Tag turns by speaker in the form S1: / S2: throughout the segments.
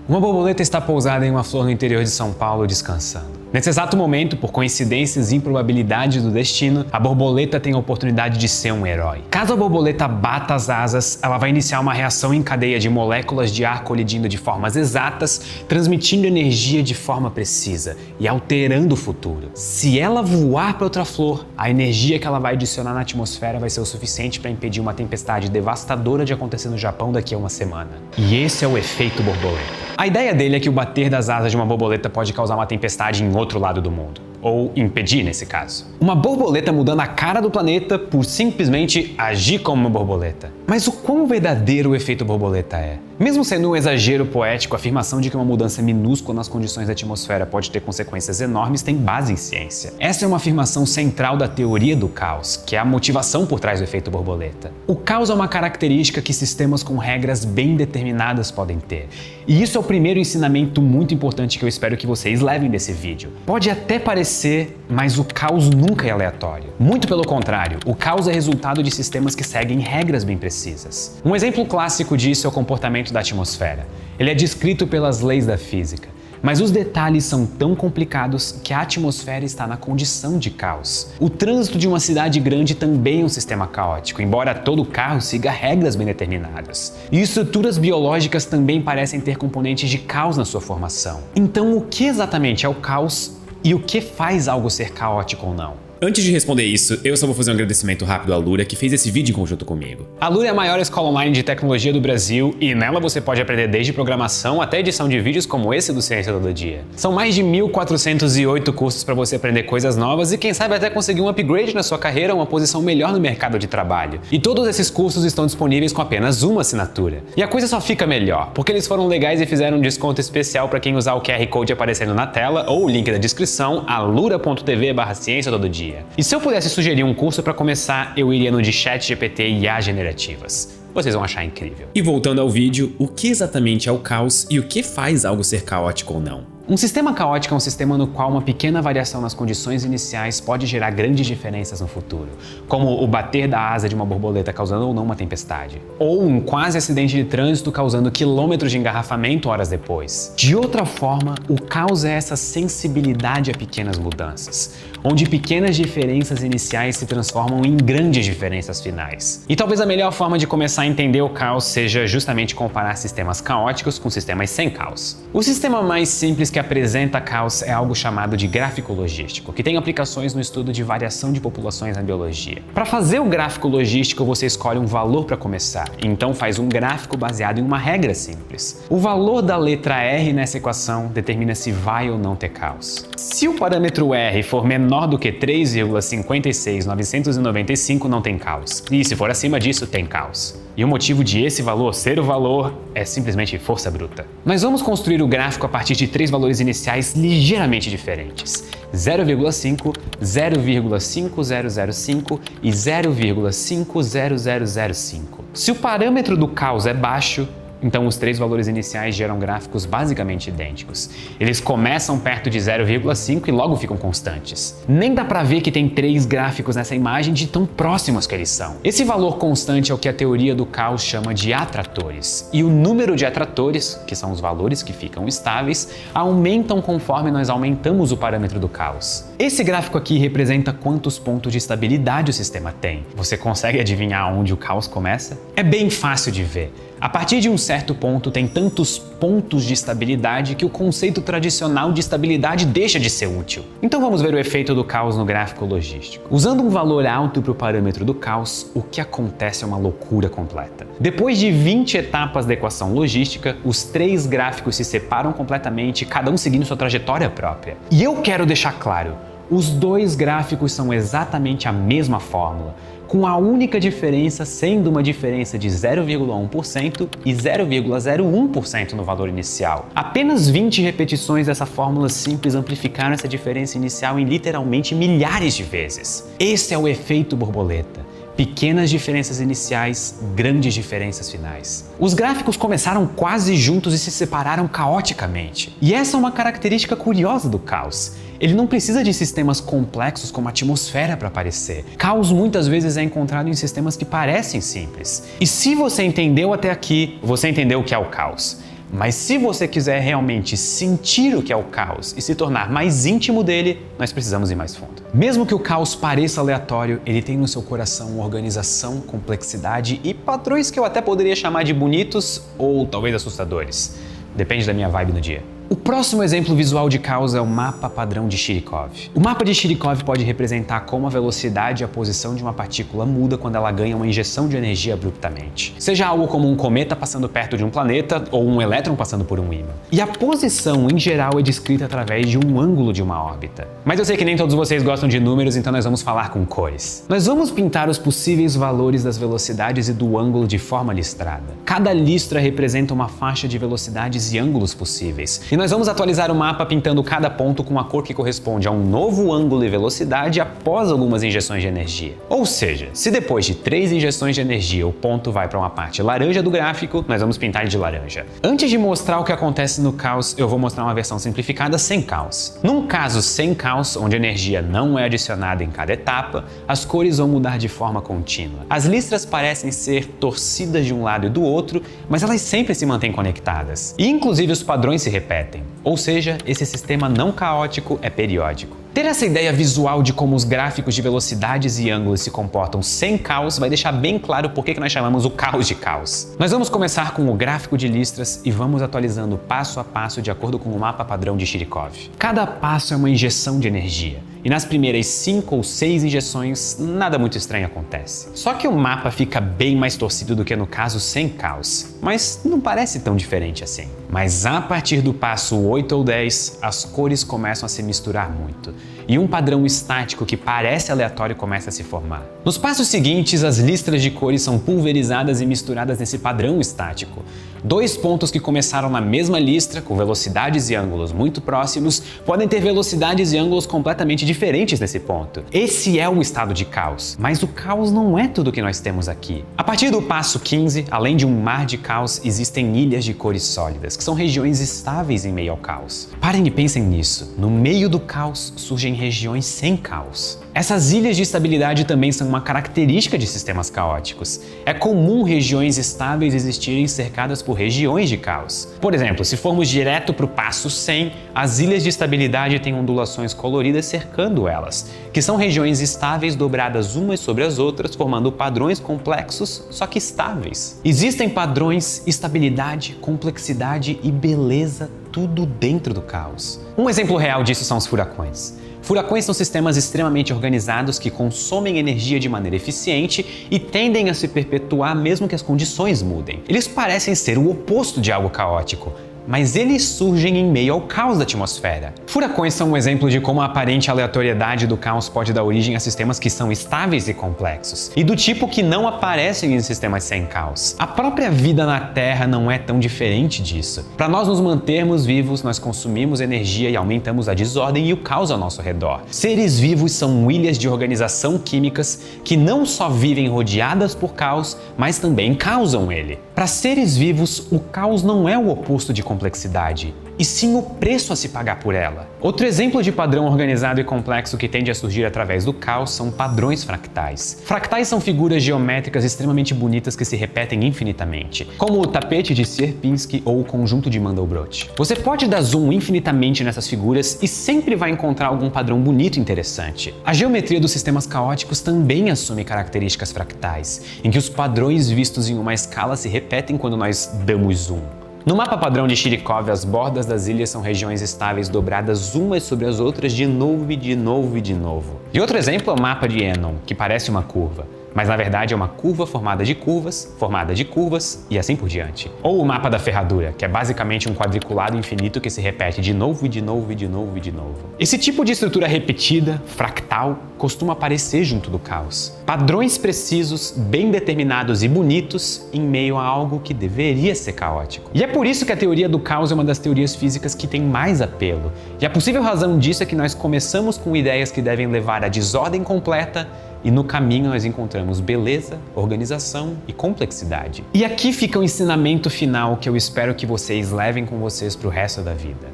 S1: Uma borboleta está pousada em uma flor no interior de São Paulo descansando. Nesse exato momento, por coincidências e improbabilidades do destino, a borboleta tem a oportunidade de ser um herói. Caso a borboleta bata as asas, ela vai iniciar uma reação em cadeia de moléculas de ar colidindo de formas exatas, transmitindo energia de forma precisa e alterando o futuro. Se ela voar para outra flor, a energia que ela vai adicionar na atmosfera vai ser o suficiente para impedir uma tempestade devastadora de acontecer no Japão daqui a uma semana. E esse é o efeito borboleta. A ideia dele é que o bater das asas de uma borboleta pode causar uma tempestade em outro lado do mundo. Ou impedir, nesse caso. Uma borboleta mudando a cara do planeta por simplesmente agir como uma borboleta. Mas o quão verdadeiro o efeito borboleta é? Mesmo sendo um exagero poético, a afirmação de que uma mudança minúscula nas condições da atmosfera pode ter consequências enormes tem base em ciência. Essa é uma afirmação central da teoria do caos, que é a motivação por trás do efeito borboleta. O caos é uma característica que sistemas com regras bem determinadas podem ter. E isso é o primeiro ensinamento muito importante que eu espero que vocês levem desse vídeo. Pode até parecer, mas o caos nunca é aleatório. Muito pelo contrário, o caos é resultado de sistemas que seguem regras bem precisas. Um exemplo clássico disso é o comportamento da atmosfera. Ele é descrito pelas leis da física. Mas os detalhes são tão complicados que a atmosfera está na condição de caos. O trânsito de uma cidade grande também é um sistema caótico, embora todo carro siga regras bem determinadas. E estruturas biológicas também parecem ter componentes de caos na sua formação. Então, o que exatamente é o caos e o que faz algo ser caótico ou não?
S2: Antes de responder isso, eu só vou fazer um agradecimento rápido à Lura, que fez esse vídeo em conjunto comigo.
S1: A Lura é a maior escola online de tecnologia do Brasil e nela você pode aprender desde programação até edição de vídeos como esse do Ciência Todo Dia. São mais de 1.408 cursos para você aprender coisas novas e quem sabe até conseguir um upgrade na sua carreira ou uma posição melhor no mercado de trabalho. E todos esses cursos estão disponíveis com apenas uma assinatura. E a coisa só fica melhor, porque eles foram legais e fizeram um desconto especial para quem usar o QR Code aparecendo na tela ou o link da descrição, alura.tv/ciência todo dia. E se eu pudesse sugerir um curso para começar, eu iria no de ChatGPT e IA generativas. Vocês vão achar incrível.
S2: E voltando ao vídeo, o que exatamente é o caos e o que faz algo ser caótico ou não?
S1: Um sistema caótico é um sistema no qual uma pequena variação nas condições iniciais pode gerar grandes diferenças no futuro, como o bater da asa de uma borboleta causando ou não uma tempestade, ou um quase acidente de trânsito causando quilômetros de engarrafamento horas depois. De outra forma, o caos é essa sensibilidade a pequenas mudanças, onde pequenas diferenças iniciais se transformam em grandes diferenças finais. E talvez a melhor forma de começar a entender o caos seja justamente comparar sistemas caóticos com sistemas sem caos. O sistema mais simples que apresenta caos é algo chamado de gráfico logístico, que tem aplicações no estudo de variação de populações na biologia. Para fazer o gráfico logístico, você escolhe um valor para começar, então faz um gráfico baseado em uma regra simples. O valor da letra R nessa equação determina se vai ou não ter caos. Se o parâmetro R for menor do que 3,56995, não tem caos. E se for acima disso, tem caos. E o motivo de esse valor ser o valor é simplesmente força bruta. Mas vamos construir o gráfico a partir de três valores iniciais ligeiramente diferentes: 0,5, 0,5005 e 0,50005. Se o parâmetro do caos é baixo, então os três valores iniciais geram gráficos basicamente idênticos. Eles começam perto de 0,5 e logo ficam constantes. Nem dá pra ver que tem três gráficos nessa imagem de tão próximos que eles são. Esse valor constante é o que a teoria do caos chama de atratores. E o número de atratores, que são os valores que ficam estáveis, aumentam conforme nós aumentamos o parâmetro do caos. Esse gráfico aqui representa quantos pontos de estabilidade o sistema tem. Você consegue adivinhar onde o caos começa? É bem fácil de ver. A partir de um certo ponto, tem tantos pontos de estabilidade que o conceito tradicional de estabilidade deixa de ser útil. Então vamos ver o efeito do caos no gráfico logístico. Usando um valor alto para o parâmetro do caos, o que acontece é uma loucura completa. Depois de 20 etapas da equação logística, os três gráficos se separam completamente, cada um seguindo sua trajetória própria. E eu quero deixar claro, os dois gráficos são exatamente a mesma fórmula, com a única diferença sendo uma diferença de 0,1% e 0,01% no valor inicial. Apenas 20 repetições dessa fórmula simples amplificaram essa diferença inicial em literalmente milhares de vezes. Esse é o efeito borboleta. Pequenas diferenças iniciais, grandes diferenças finais. Os gráficos começaram quase juntos e se separaram caoticamente. E essa é uma característica curiosa do caos. Ele não precisa de sistemas complexos como a atmosfera para aparecer. Caos muitas vezes é encontrado em sistemas que parecem simples. E se você entendeu até aqui, você entendeu o que é o caos. Mas se você quiser realmente sentir o que é o caos e se tornar mais íntimo dele, nós precisamos ir mais fundo. Mesmo que o caos pareça aleatório, ele tem no seu coração organização, complexidade e padrões que eu até poderia chamar de bonitos ou talvez assustadores. Depende da minha vibe no dia. O próximo exemplo visual de caos é o mapa padrão de Chirikov. O mapa de Chirikov pode representar como a velocidade e a posição de uma partícula muda quando ela ganha uma injeção de energia abruptamente. Seja algo como um cometa passando perto de um planeta ou um elétron passando por um ímã. E a posição, em geral, é descrita através de um ângulo de uma órbita. Mas eu sei que nem todos vocês gostam de números, então nós vamos falar com cores. Nós vamos pintar os possíveis valores das velocidades e do ângulo de forma listrada. Cada listra representa uma faixa de velocidades e ângulos possíveis. E nós vamos atualizar o mapa pintando cada ponto com a cor que corresponde a um novo ângulo e velocidade após algumas injeções de energia. Ou seja, se depois de 3 injeções de energia o ponto vai para uma parte laranja do gráfico, nós vamos pintar ele de laranja. Antes de mostrar o que acontece no caos, eu vou mostrar uma versão simplificada sem caos. Num caso sem caos, onde a energia não é adicionada em cada etapa, as cores vão mudar de forma contínua. As listras parecem ser torcidas de um lado e do outro, mas elas sempre se mantêm conectadas. E inclusive os padrões se repetem. Ou seja, esse sistema não caótico é periódico. Ter essa ideia visual de como os gráficos de velocidades e ângulos se comportam sem caos vai deixar bem claro por que nós chamamos o caos de caos. Nós vamos começar com o gráfico de listras e vamos atualizando passo a passo de acordo com o mapa padrão de Chirikov. Cada passo é uma injeção de energia. E nas primeiras 5 ou 6 injeções, nada muito estranho acontece. Só que o mapa fica bem mais torcido do que no caso sem caos, mas não parece tão diferente assim. Mas a partir do passo 8 ou 10, as cores começam a se misturar muito. E um padrão estático que parece aleatório começa a se formar. Nos passos seguintes, as listras de cores são pulverizadas e misturadas nesse padrão estático. 2 pontos que começaram na mesma listra, com velocidades e ângulos muito próximos, podem ter velocidades e ângulos completamente diferentes nesse ponto. Esse é um estado de caos, mas o caos não é tudo que nós temos aqui. A partir do passo 15, além de um mar de caos, existem ilhas de cores sólidas, que são regiões estáveis em meio ao caos. Parem e pensem nisso. No meio do caos surgem regiões sem caos. Essas ilhas de estabilidade também são uma característica de sistemas caóticos. É comum regiões estáveis existirem cercadas por regiões de caos. Por exemplo, se formos direto para o passo 100, as ilhas de estabilidade têm ondulações coloridas cercando elas, que são regiões estáveis dobradas umas sobre as outras, formando padrões complexos, só que estáveis. Existem padrões, estabilidade, complexidade e beleza, tudo dentro do caos. Um exemplo real disso são os furacões. Furacões são sistemas extremamente organizados que consomem energia de maneira eficiente e tendem a se perpetuar mesmo que as condições mudem. Eles parecem ser o oposto de algo caótico, mas eles surgem em meio ao caos da atmosfera. Furacões são um exemplo de como a aparente aleatoriedade do caos pode dar origem a sistemas que são estáveis e complexos, e do tipo que não aparecem em sistemas sem caos. A própria vida na Terra não é tão diferente disso. Para nós nos mantermos vivos, nós consumimos energia e aumentamos a desordem e o caos ao nosso redor. Seres vivos são ilhas de organização químicas que não só vivem rodeadas por caos, mas também causam ele. Para seres vivos, o caos não é o oposto de complexidade, e sim o preço a se pagar por ela. Outro exemplo de padrão organizado e complexo que tende a surgir através do caos são padrões fractais. Fractais são figuras geométricas extremamente bonitas que se repetem infinitamente, como o tapete de Sierpinski ou o conjunto de Mandelbrot. Você pode dar zoom infinitamente nessas figuras e sempre vai encontrar algum padrão bonito e interessante. A geometria dos sistemas caóticos também assume características fractais, em que os padrões vistos em uma escala se repetem quando nós damos zoom. No mapa padrão de Chirikov, as bordas das ilhas são regiões estáveis dobradas umas sobre as outras de novo e de novo e de novo. E outro exemplo é o mapa de Enon, que parece uma curva, mas na verdade é uma curva formada de curvas e assim por diante. Ou o mapa da ferradura, que é basicamente um quadriculado infinito que se repete de novo e de novo e de novo e de novo. Esse tipo de estrutura repetida, fractal, costuma aparecer junto do caos. Padrões precisos, bem determinados e bonitos em meio a algo que deveria ser caótico. E é por isso que a teoria do caos é uma das teorias físicas que tem mais apelo. E a possível razão disso é que nós começamos com ideias que devem levar à desordem completa e no caminho nós encontramos beleza, organização e complexidade. E aqui fica o ensinamento final que eu espero que vocês levem com vocês para o resto da vida.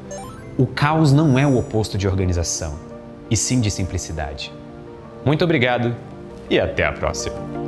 S1: O caos não é o oposto de organização, e sim de simplicidade. Muito obrigado e até a próxima!